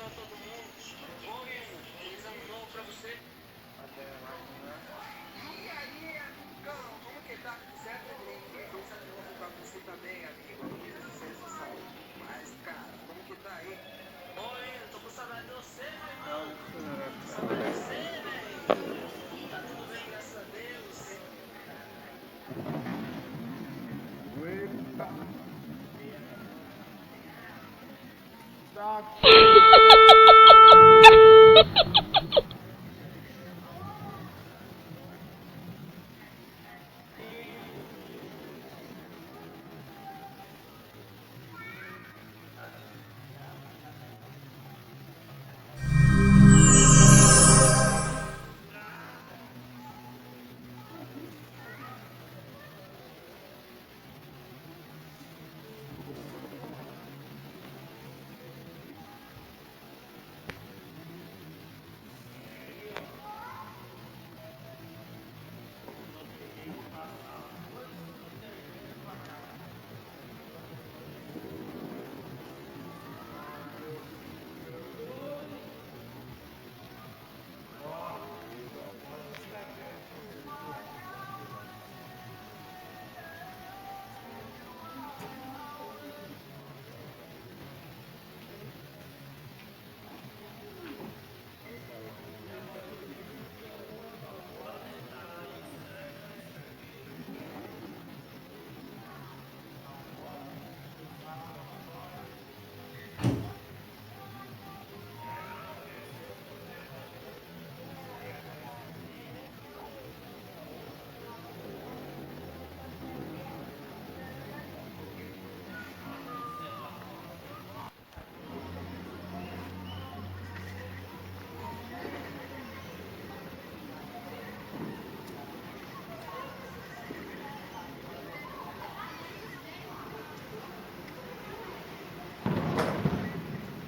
todo mundo. Oi, feliz ano novo pra você. E aí, amigão, como que tá? Tudo certo, amigo? Feliz ano novo pra você também, amigo. Sucesso e saúde. Mas, cara, como que tá aí? Oi, eu tô com saudade de você, meu irmão. Com saudade de você, velho. Tá tudo bem, graças a Deus. Eita! Tá.